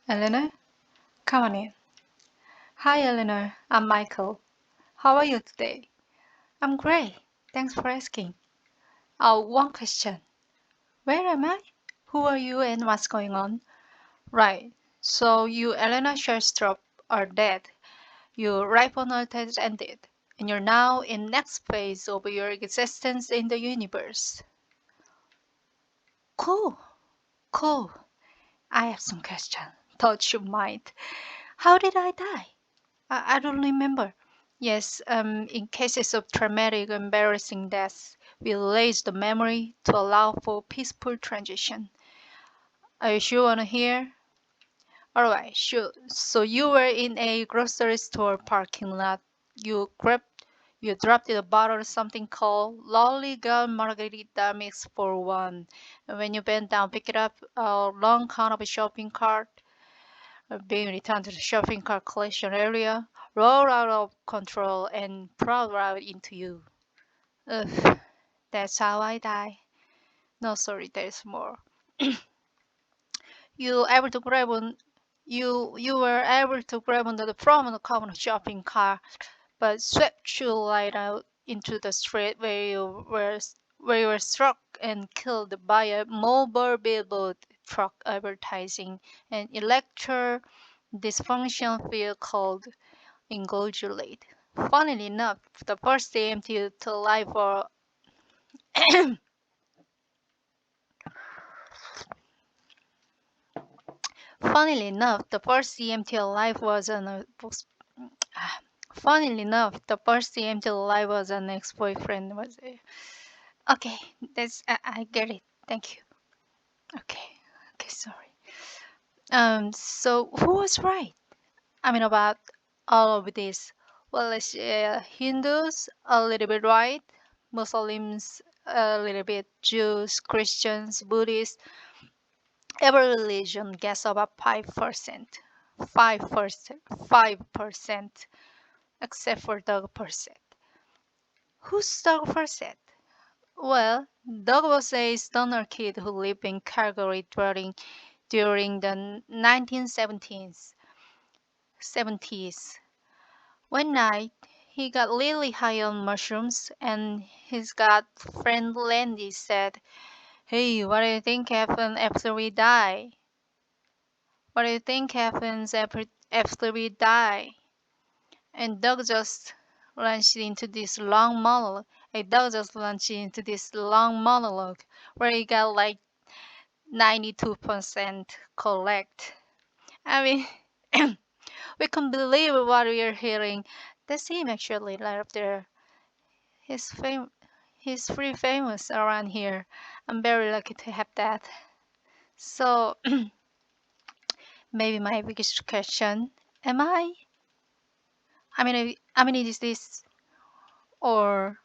Eleanor, come on in. Hi, Eleanor. I'm Michael. How are you today? I'm great. Thanks for asking. Oh, one question. Where am I? Who are you and what's going on? Right. So you, Eleanor Shellstrop, are dead. Your ripon has ended, and you're now in next phase of your existence in the universe. Cool. Cool. I have some question. Thought you might. How did I die? I don't remember. Yes, in cases of traumatic, embarrassing deaths, we erase the memory to allow for peaceful transition. Are you sure want to hear? Alright, sure. So you were in a grocery store parking lot. You dropped a bottle of something called Lolly Girl Margarita Mix for one. And when you bent down, pick it up, a long con of a shopping cart. Being returned to the shopping cart collection area, roll out of control and plowed right into you. Ugh, that's how I die. No, sorry, there's more. You able to grab on you were able to grab onto the from the common shopping cart, but swept you right out into the street where you were struck and killed by a mobile billboard truck advertising an electro dysfunction field called Ingolgulate. Funnily enough, the first EMT to life for funnily enough, the first EMT alive was an funnily enough, the first EMT alive was an ex-boyfriend. Was it? Okay, that's I get it. Thank you. Okay, okay, sorry. So who was right? I mean about all of this. Well, let's say Hindus a little bit right, Muslims a little bit, Jews, Christians, Buddhists. Every religion gets about 5%. 5%. 5%. Except for Doug Percent. Who's Doug Percent? Well, Doug was a stoner kid who lived in Calgary during the 1970s. 70s. One night, he got really high on mushrooms, and his god friend Landy said, "Hey, what do you think happens after we die? What do you think happens after we die?" And Doug just launched into this long monologue. And Doug just launched into this long monologue where he got like 92% correct. I mean, we can't believe what we are hearing. That's him actually right up there. He's fam- he's pretty famous around here. I'm very lucky to have that. So maybe my biggest question: Am I? Is this or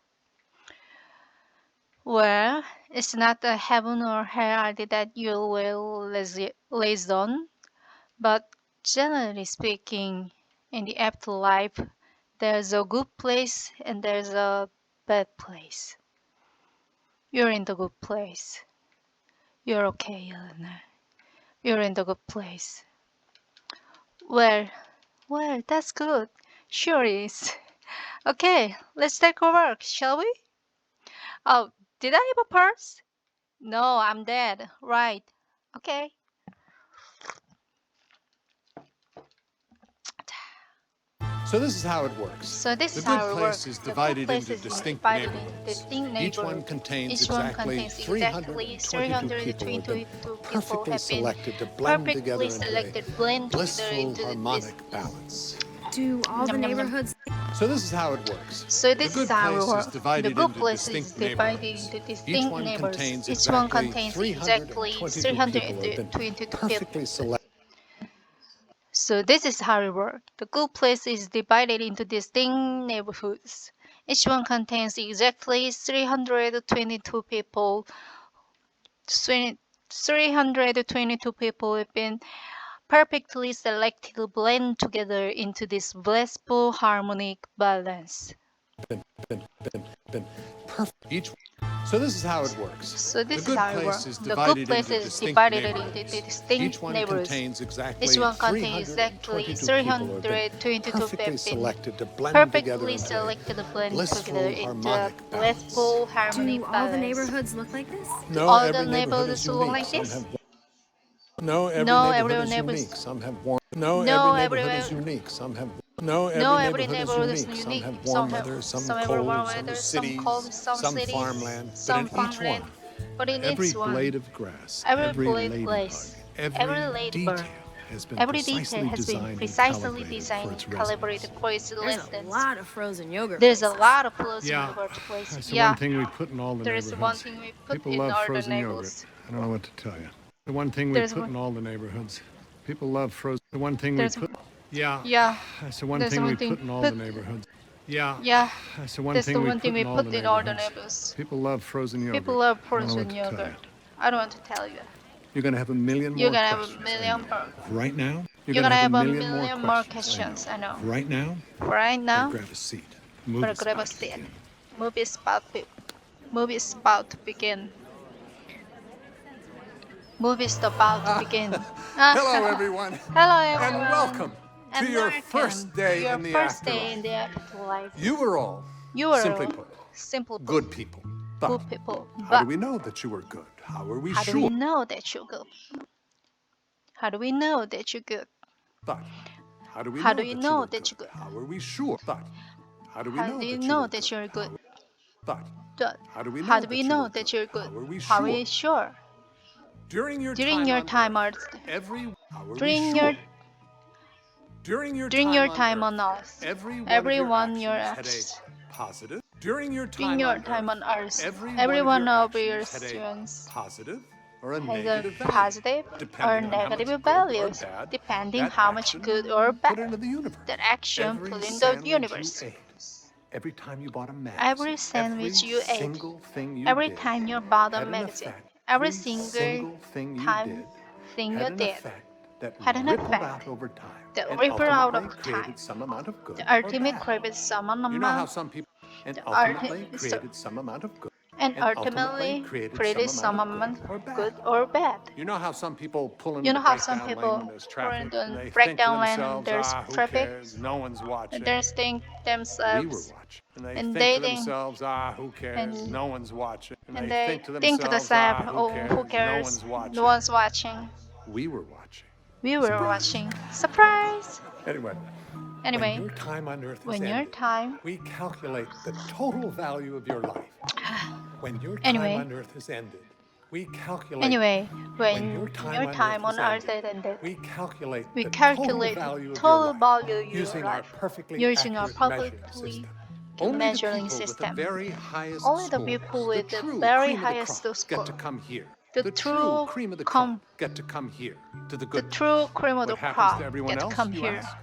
well? It's not the heaven or hell that you will lays on, but generally speaking, in the afterlife, there's a good place and there's a bad place. You're in the good place. You're okay, Eleanor. You're in the good place. Well, well, that's good. Sure is. Okay, let's take a work, shall we? Oh, did I have a purse? No, I'm dead. Right. Okay. So this is how it works. So this The is good how it place works. is The good divided place into is distinct divided into neighborhoods. distinct Each one neighborhoods. contains Each one exactly contains exactly 322 people have been 322 people perfectly have been selected to blend together perfectly into selected, a blend together blissful into harmonic balance. Do all the Yum, yum, yum. neighborhoods So this is how it works. So The this is good how it place is works. The divided good into place is distinct divided neighborhoods. into Each distinct one neighbors. contains Each one exactly contains exactly 322 people have been 322 perfectly people. selected. So this is how it works. The good place is divided into distinct neighborhoods. Each one contains exactly 322 people. 322 people have been perfectly selected to blend together into this blissful harmonic balance. been perfect. So this is how it works. So this The is good how it place works. is The good divided place into is distinct divided neighborhoods. into Each distinct one neighborhoods. contains exactly Each one contains exactly 322 people who have been 322 perfectly people selected to blend together perfectly into selected to a blend together blissful into a harmonic balance. blissful harmonic Do all the balance. neighborhoods look like this? No, All every the neighborhood neighborhoods is look unique. like Some this? have no, every No, neighborhood every is neighborhood. unique. Some have warm. No, No, every every neighborhood is unique. Some have. No, no, every every neighborhood is neighborhood is unique. Some unique. have warm weather, some Some have warm cold, weather, some some cold, cities, some some cities, farmland. But some in each farmland. one, But in every each one, blade of grass, every every blade ladybug, place, every every ladybird, detail has been every detail precisely has been designed and precisely calibrated for designed, its calibrated residents. for its There's a residents. lot of frozen yogurt There's a places. lot of frozen Yeah, yogurt places. that's the Yeah, one thing we put in all the there's neighborhoods. one thing we put People in love all the frozen yogurt. neighborhoods. I don't know what to tell you. The one thing we There's put one- in all the neighborhoods. People love frozen. The one thing we There's put. Yeah, yeah, that's the one there's thing one we thing put in all the neighborhoods. Yeah, yeah, that's the one that's thing the we one put thing we in all put the in all the neighborhoods. neighborhoods. People love frozen yogurt. People love I don't know what frozen to tell yogurt. you. I don't want to tell you. You're gonna have a million You're more gonna have a questions. I million know. more. Right now, You're gonna have a million million more questions. I know. Right now, Right now, grab a seat. we're Movie's grab a about to seat. begin. Movie is about to begin. Movie is about to begin. Hello, everyone. Hello, everyone. And welcome And to your welcome first day to your in the first day afterlife. in the afterlife. You were all, You are simply all put, simple good people. But good people. how But do we know that you were good? How are we how do sure? we know that you're good? How do we know that you're good? But how do we How know do you that know you were that good? you're good? How are we sure? But how do we How know do you that you know were that good? you're good? But But how do we know how do that we you know were that good? you're good? How are we How are sure? we sure? During your During time your on time Earth, on how are we during sure? your During your during time your on time Earth, on Earth, every one of your actions had a positive. During your during time your on time Earth, on Earth, every every one one of of your your actions had a actions positive or a has a negative value, positive or depending on how much negative good or values, bad depending that how much action good or put bad into the universe. that action Every put in the sandwich universe. you ate, every time you bought a Every magazine, sandwich you ate, single thing you every did time you bought a had an magazine, effect. every Every single single thing you time did thing had you an did effect that had an rippled effect out over time that and rippled out ultimately of time. created some amount of good The or ultimate bad. created some You know how amount, some people and the ultimately ulti- so- created some amount of good and and ultimately ultimately created created some some amount of amount good or good bad. or bad. You know how some people pull into You the know how some breakdown lane people when there's are traffic in and the they think to breakdown lane, themselves, there's who traffic, cares? No one's watching. they're saying We were themselves, watching. And they and think they to think, themselves, who cares? and No one's watching. And and they they think to think to themselves, themselves, who oh, cares? who No cares? one's watching. No one's watching. We were watching. We were Surprise. watching. Surprise! Anyway, Anyway, when your time on Earth is when your ended, time, we calculate the total value of your life. When your time anyway, on Earth is ended, we calculate. anyway, when When your your time on Earth is ended, we calculate we the calculate total value the of your total life value of your using our life perfectly using our accurate measuring perfectly system. good Only the measuring people with the system. very highest Only the scores, people the with the true very cream of the highest crop, score, get to come here. the The true true cream of the com- crop get to come here to the the good true place. cream of the What happens crop to everyone get to else, come you here. ask?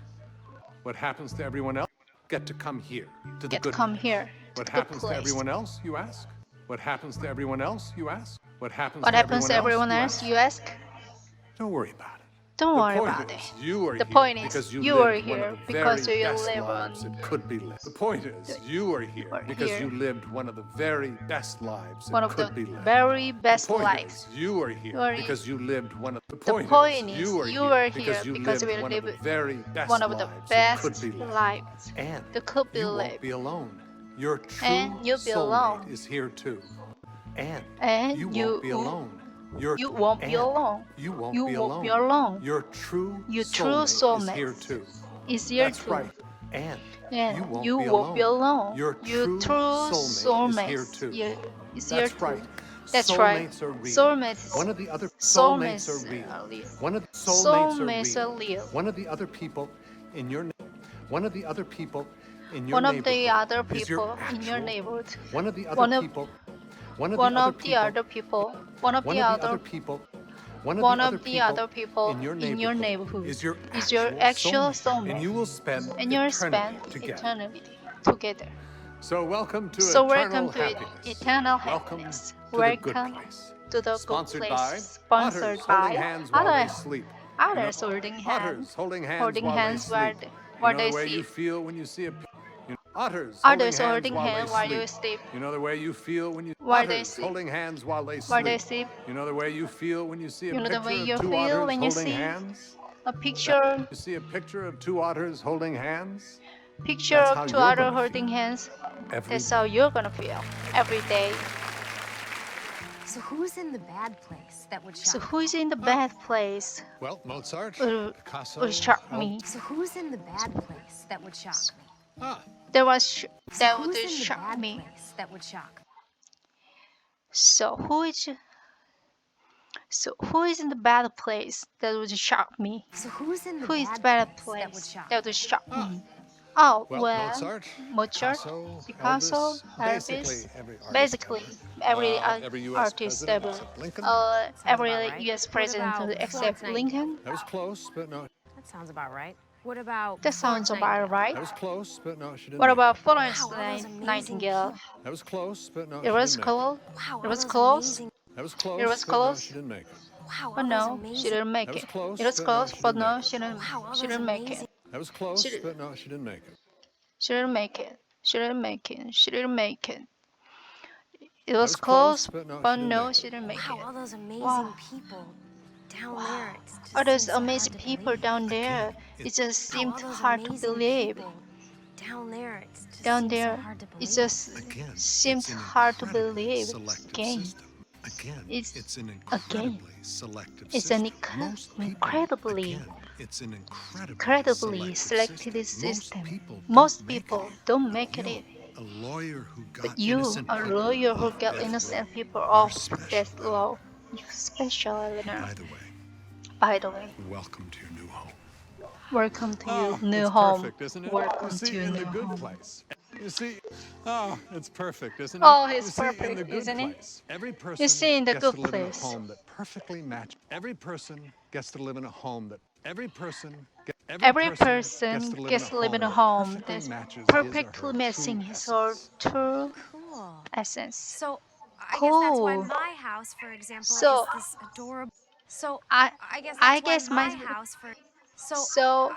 What happens to everyone else? Get to come here to the Get good come place. here to What the good happens to place. everyone else, you ask? What happens to everyone else, you ask? What happens What to happens to everyone you else? ask? You ask. Don't worry about it. Don't The worry point about is, it. you are The here point is, because you you are lived one here of the because very you best live lives on that could be lived. The point is, you are here are because here. you lived one of the very best lives One that of the could be lived. very best The point lives. is, you are here You are because you lived one of the The point point is, is, you are you here are because here you because lived we one of the live very best one of the lives that could best be lived. lives And that could be you won't lived. be alone. Your true And you'll be alone. soulmate is here too. And And you won't be alone. You won't be alone. You won't You be won't alone. be alone. Your true Your true soulmate is here soulmate too. is here That's too. right. And And you won't be alone. Your Your true soulmate is here too. is here That's too. right. That's right. Soulmates are real. Soulmates. One of the other Soulmates are real. are real. One of the soulmates are are real. real. One of the other people in your one of the other people in your One of the other neighborhood is your people in your actual- neighborhood. One of the One other of- people. One of One the other of the other people. One of the other people. One of the other people in your neighborhood is your actual soulmate. and you will spend And you'll eternity spend together. eternity together. So welcome to So eternal welcome to happiness. eternal Welcome happiness. to the good Welcome place. to the good Sponsored place. by Sponsored otters by holding hands while they others. sleep. Others You know, holding otters hands. holding hands Holding while hands they sleep. while You know they the way you sleep. feel when you see a Otters Others holding holding hands hands while while they you sleep. sleep. You know the way you feel when you While they otters sleep. holding hands while they While they sleep. sleep. You know the way you feel when you see a You know the way picture you of two feel otters when you holding see hands? a picture You see a picture of two otters holding hands? picture That's of how two you're others gonna holding feel hands. every That's how day. you're gonna feel every day. So who's in the bad place that would So shock who is in the bad place Well, Mozart, will, Picasso. will shock me? So who's in the bad place that would shock me? Ah, So That would who's in the shock bad me. place that would shock me? So who is in the bad place that would shock me? So who's in the Who is bad bad place that would place shock that me? would shock me? Oh well, well, Mozart, Picasso, Elvis, basically every every U.S. artist president ever, except Lincoln. Sounds about every right. U.S. What president about except Florence Lincoln. That was close, but no. That sounds about right. What about That sounds about right. That was close, but no, she didn't What make about it. Florence Wow, all those amazing Nightingale? people. That was close, but no, It she was didn't make it. cool. Wow, It all was those close. amazing. That was It was close, but no, close. she didn't make it. Wow, But all those no, she amazing. didn't make That was it. close, It was but no, close, she but didn't no, make it. Wow, all she those didn't make amazing. it. That was close, She, but no, she didn't make it. she didn't make it. She didn't make it. She didn't make it. It That was was close, close, but no, but she didn't no, make she it. didn't make Wow, it. all those amazing Wow. people down Wow. there. It just All those seems so amazing hard to people believe. down there. Again, It just Wow, seemed all those hard to amazing believe. people down there. It just Down seems so there, hard to it believe. just Again, seemed it's an hard to incredibly believe. selective Again, system. Again, it's it's an again, incredibly selective it's an system. Most people, incredibly, again, it's an incredibly selective selected system. system. Most Most people people don't don't make make it. it. A lawyer who But got you, innocent a people lawyer who off got death innocent row, people you're off special, death Eleanor. row. You're special, Eleanor. By the way, By the way, welcome to your new home. welcome to your Oh, new it's home. perfect, isn't it? Welcome You see, to your in new the good home. place. You see, oh, it's perfect, isn't it? Oh, You it's see, in the perfect, good isn't it? place, every You person see, in the gets good to live in a place. home that perfectly matches. Every person gets to live in a home that every person Every gets person to live gets to live in a that home perfectly that's matches perfectly his matching or his her or true true Cool. essence. So I guess that's why Cool. my house, for example, So is this adorable. So I I guess I that's why guess my my house, for so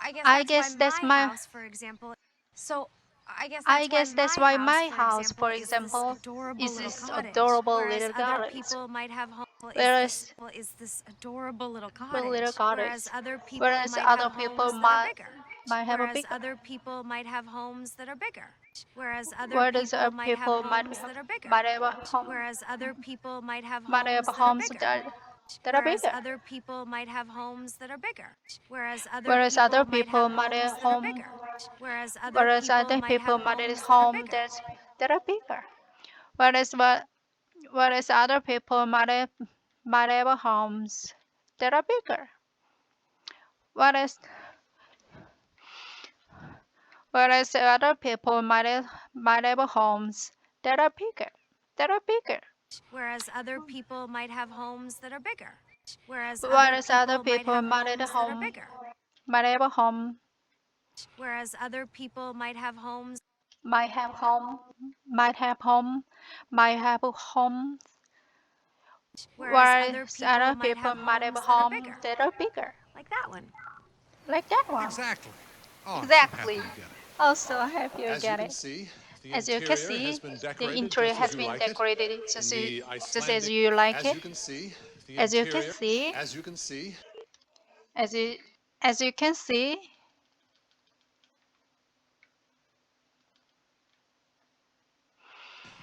I guess I that's why guess that's my my house, for example. So I guess I that's why guess that's my why house, my for house, example, for is this example, adorable is little this cottage. adorable Whereas little other cottage. people might have home Whereas is this adorable little a little cottage. cottage. Whereas other people Whereas might other have people homes that are might bigger. have a Whereas bigger. other people might have homes that are bigger. Whereas other Whereas people might have people homes that are bigger. might have a home Whereas other people might have might have homes that are homes bigger. that are Whereas bigger. other people might have homes that are bigger. Whereas other Whereas other people might people have might have homes that are home bigger. Whereas other whereas people other might people have might have homes that are home bigger. that are bigger. Whereas whereas other people might have homes that are bigger. Whereas whereas other people might have homes that are bigger. That are bigger. Whereas other people might have homes that are bigger. Whereas Whereas other other people people might have homes that are home bigger. might have a home Whereas other people might have homes. might have home might have home might have a home. Whereas Whereas other might people have might have a homes that are home bigger. that are bigger. Like that one. Like that one. Exactly. Oh, I'm so happy Exactly. you get it. Also, I hope you As you get can it. see, the As you can interior see, has been the decorated interior just as has you been like it. decorated In just the as Icelandic, you like as it. you can see, the As you can interior, see, as you can see, as you as you can see,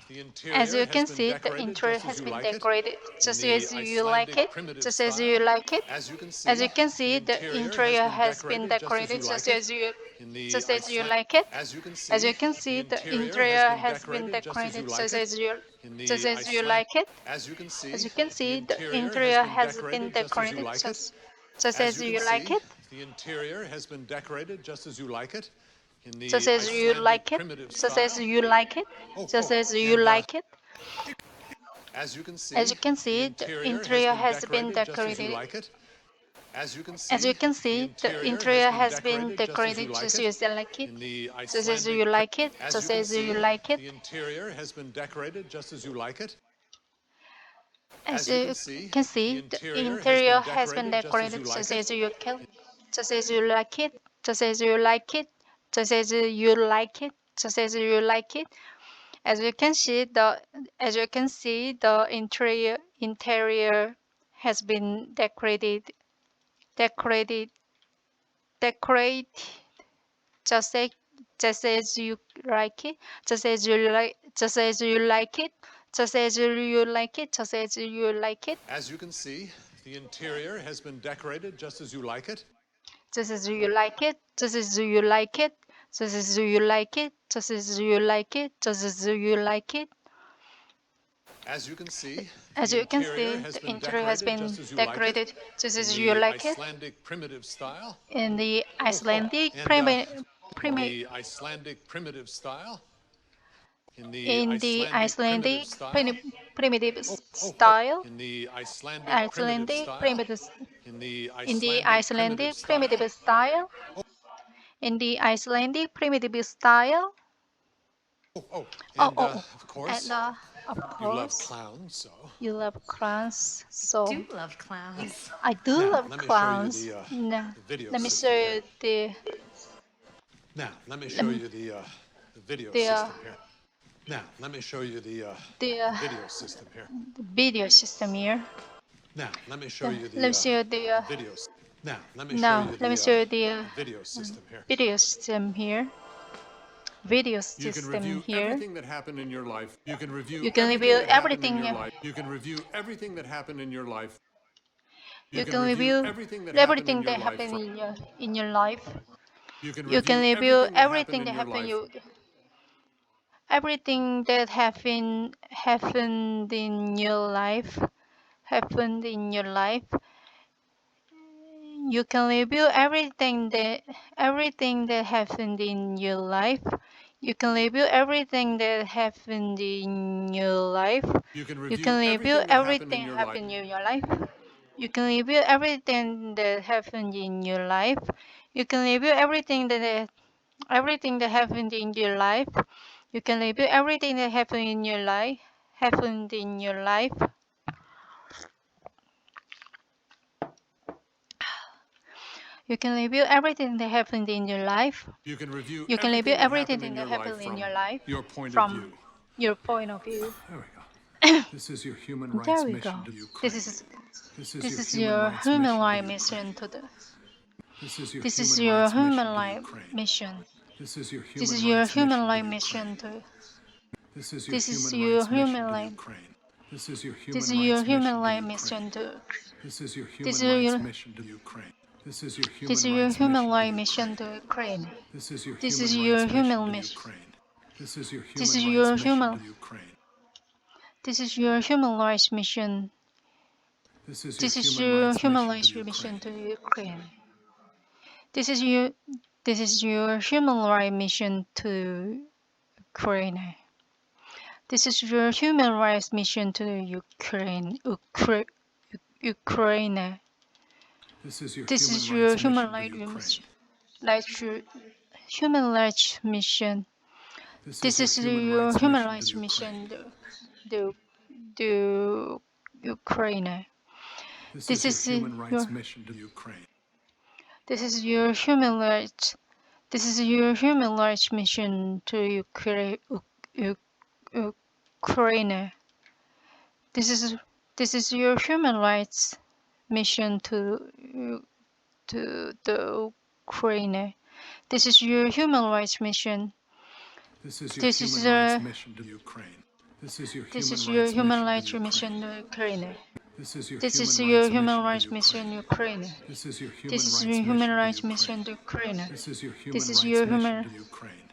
the as interior you has can been see, the decorated interior just as has you been like it. decorated In just the as you like Icelandic it. primitive Just as you style, like it. as you can As see, you can the see, the interior interior has has been been decorated decorated just as you like it. In the just as you Iceland, like it. as you can As see, you can the see, the interior has interior been has been decorated just as you decorated like it. In just the as you Iceland, like it. as you can As see, you can the see, the interior interior has been has been decorated just as you decorated like it. just As as you you can like see, it. the interior has been decorated just as you like it. In Just the as you Icelandic like it. primitive Just as style. you like it. Oh, Just oh, as you and like it. as you can As see, you can the see, the interior has interior been has been decorated just as you decorated. like it. As you can As you see, can the see, the interior has interior been has been decorated just as you decorated like just it. as you like it. In the Just as you Icelandic, like it. as Just you can as you see, like it. the interior has been decorated just as you like it. As As you you can see, can the see, the interior has interior been has been decorated just as you decorated like just it. as you can. Just as you like it. Just as you like it. Just as you like it. just as you like it. As you can see, the interior has been decorated just as you like it, just as you like it, just as you like it, just as you like it, just as you like it, As you can see, the interior has been decorated just as you like it. just as you like it, just as you like it, just as you like it, just as you like it, just as you like it. As you can see, As the you can interior see, has the been interior has decorated been just as you like it decorated just in as you the like it. Icelandic primitive style. In the Icelandic And in primi the Icelandic primitive style. In the in the Icelandic primitive Icelandic style. primitive style, In the Icelandic primitive Icelandic style. primitive In the in the Icelandic primitive Icelandic style. primitive style, in the Icelandic primitive style. And Oh, of and course, of you love course, clowns, so. you love clowns, Do so love clowns. I do Now, love let me show you clowns. the No, video let me show system here. you the Now, let me show lem- you the video the system here. Now, let me show you the the video system here. video system here. Now, let me show you Let me show you the video. Now, let me show now. you Let me the show you the video system here. video system here. Video You can system review here. everything that happened in your life. You can review You can everything review that happened in everything. your life. You can review everything that happened in your life. You can review everything that happened in everything your that life. happened in your life. You can You can review review everything that happened everything in that your happened life. you everything that happened in your life happened in your life. You can review everything that happened in your life. You can review everything that happened in your life. You can You can review review everything that happened everything in your life. happened in your life. You can review everything that happened in your life. You can review everything that happened in your life. You can review everything that happened in your life. Happened in your life. You can review everything that happened in your life. You can review You can review everything everything that that happened happened in in your your life life from your point of from view. your point of view. There we go. This is your human There rights we mission go. to Ukraine. This is your human rights mission to the. This is your This is human your rights mission human to rights Ukraine. mission. This is your This is human your rights human mission to rights mission Ukraine. to. This is your This is human your rights mission human to rights. Ukraine. This is your This is human your rights human mission to rights Ukraine. mission to. This is your This human is rights your mission to Ukraine. This is your this human is your rights human mission to rights mission Ukraine. to Ukraine. This is your This human is your rights mission human to mission. Ukraine. This is your This human is rights your mission human. to Ukraine. This is your human rights mission. This is your This is human your rights human mission to rights mission Ukraine. to Ukraine. This is your human rights mission to Ukraine. This is your human rights mission to Ukraine. Ukraine. This is your This is human your rights human mission to rights Ukraine. human rights mission. This is your human rights mission to Ukraine. This This is your is human your rights mission to Ukraine. this is your human rights. This is your human rights mission to Ukraine. Ukraine. This is your human rights mission to the Ukraine. This is your human rights mission. This is your This is human rights mission to Ukraine. This is your this is human your rights human mission rights to mission Ukraine. to Ukraine. This is your This is human your rights human mission to rights mission Ukraine. Ukraine. This is your This human is rights your human mission to rights Ukraine. mission to Ukraine. This is your This human is rights your mission human to Ukraine.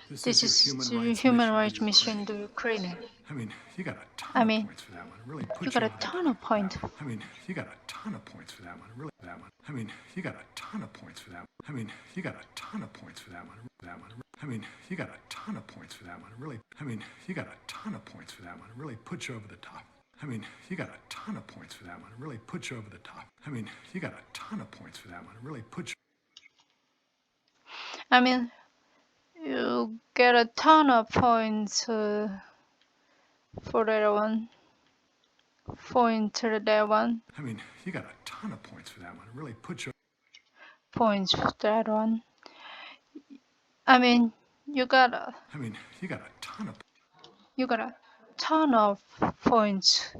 This this is your is human your rights human mission rights to mission Ukraine. to Ukraine. I mean, you got a I ton of mean, points for that one. It really you puts got you a over the ton top of for that points. one. I mean, you got a ton of points for that one. Really, that one. I mean, you got a ton of points for that one. I mean, you got a ton of points for that one. That one. I mean, you got a ton of points for that one. Really, I mean, you got a ton of points for that one. It really puts you over the top. I mean, you got a ton of points for that one. It really puts you over the top. I mean, you got a ton of points for that one. It really puts you. I mean, you get a ton of points for that one. Point to that one. I mean, you got a ton of points for that one. It really puts you. Points for that one. I mean, You got a I mean, you got a ton of points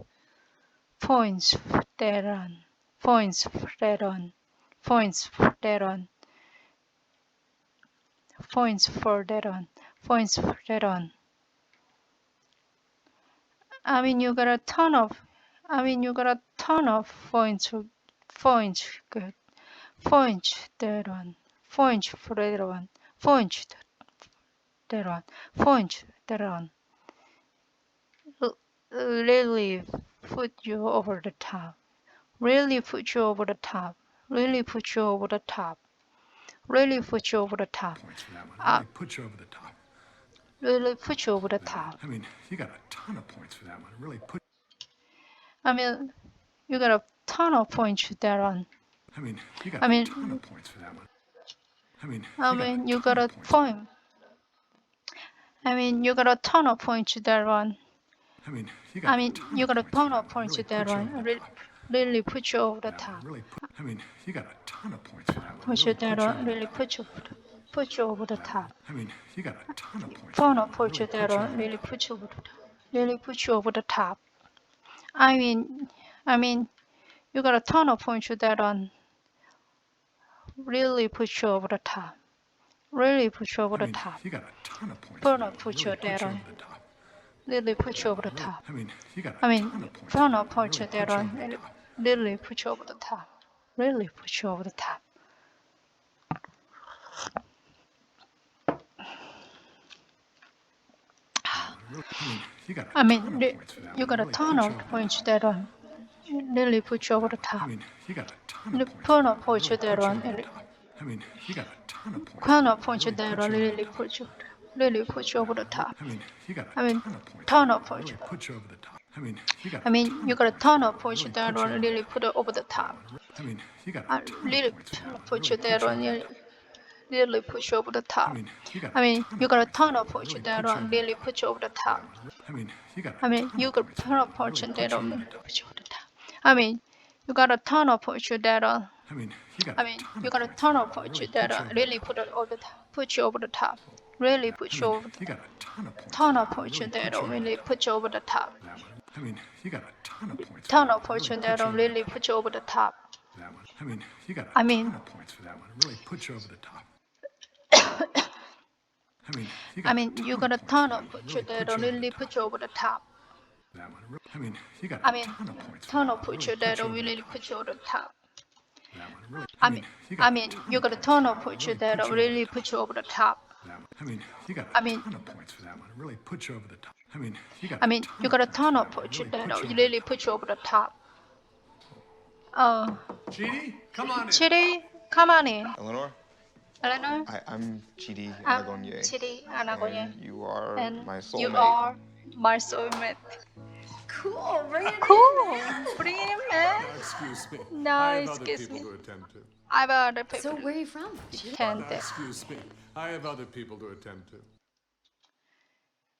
that on points that on points that on points for that on points for that on. I mean, you got a ton of good points that on points for that on points that on points that on. Really put you over the top. Really put you over the top. Really put you over the top. Really put you over the top. points for that one. Uh, Really put you over the top. really put you over the top. I mean, you got a ton of points for that one. Really put. I mean, you got a ton of points there on. I mean, you got I a mean, ton of points for that one. I mean, you got a point. I mean, you got a ton of points there on. I mean, you got a ton ton of of points points there on. Really put you over the top. Really put. I mean, you got a ton of points for that one. Put you there on. Really put you over the top. I mean, you got a ton of points. Ton of points there on. Really put you over the top. Really put you over the top. I mean, you got a ton of points there on. Really put you over the top. Really put you over the top. You got a ton of points. Put you there on. Really put you over the top. I mean, you got a ton of points there on. Really put you over the top. Really put you over the top. I mean, you got a ton of points there on. Really put you over the top. you got a ton of points there on. I mean, you got a ton of points. Ton of points there on. Really put you over the top. I mean, you got I mean, ton of points. put you over the top. I mean, you got a ton of points there on. Really put it over the top. I mean, you got I really put you there on. Really put you over the top. I mean, you got a ton of points there on. Really put you over the top. I mean, you got you got a ton of points there on. Put you over the top. I mean, you got a ton of points there on. You got a ton of points there on. Really put it over the top. Put you over the top. Really put you over the you got a ton of points there on. Really put you over the top. I mean, you got a ton of points. Ton of points there on. Really put you over the top. That one. I mean, you got a I mean- ton of points for that one. It really put you over the top. You got a ton of points there on. Really put you over the top. That one. I mean, you got I a mean, ton of points. ton of points there on. Really put you over the top. That one. Really. You got a ton of points there on. Really put you over the top. That one. I mean, you got I a mean- ton of points for that one. It really put you over the top. I mean, you got. you got a ton of points there on. Really put you over the top. Chidi, come on in. Chidi, come on in. Eleanor, Eleanor, I'm Chidi I'm Aragonye. Chidi Anagoye. And you are And my soulmate. you are my soulmate. Cool, bring it Cool. Bring him in. Excuse me. No, I have excuse other people me. to attend to. I have other people. So where are you from? Can't Excuse me. I have other people to attend to.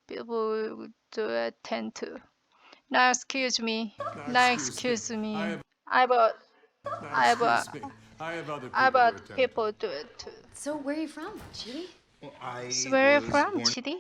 people to attend to. Now excuse me. Now excuse me. I have Excuse me. I have other people other to attend people to. So where are you from, Chidi? I Where are you was from, born Chidi?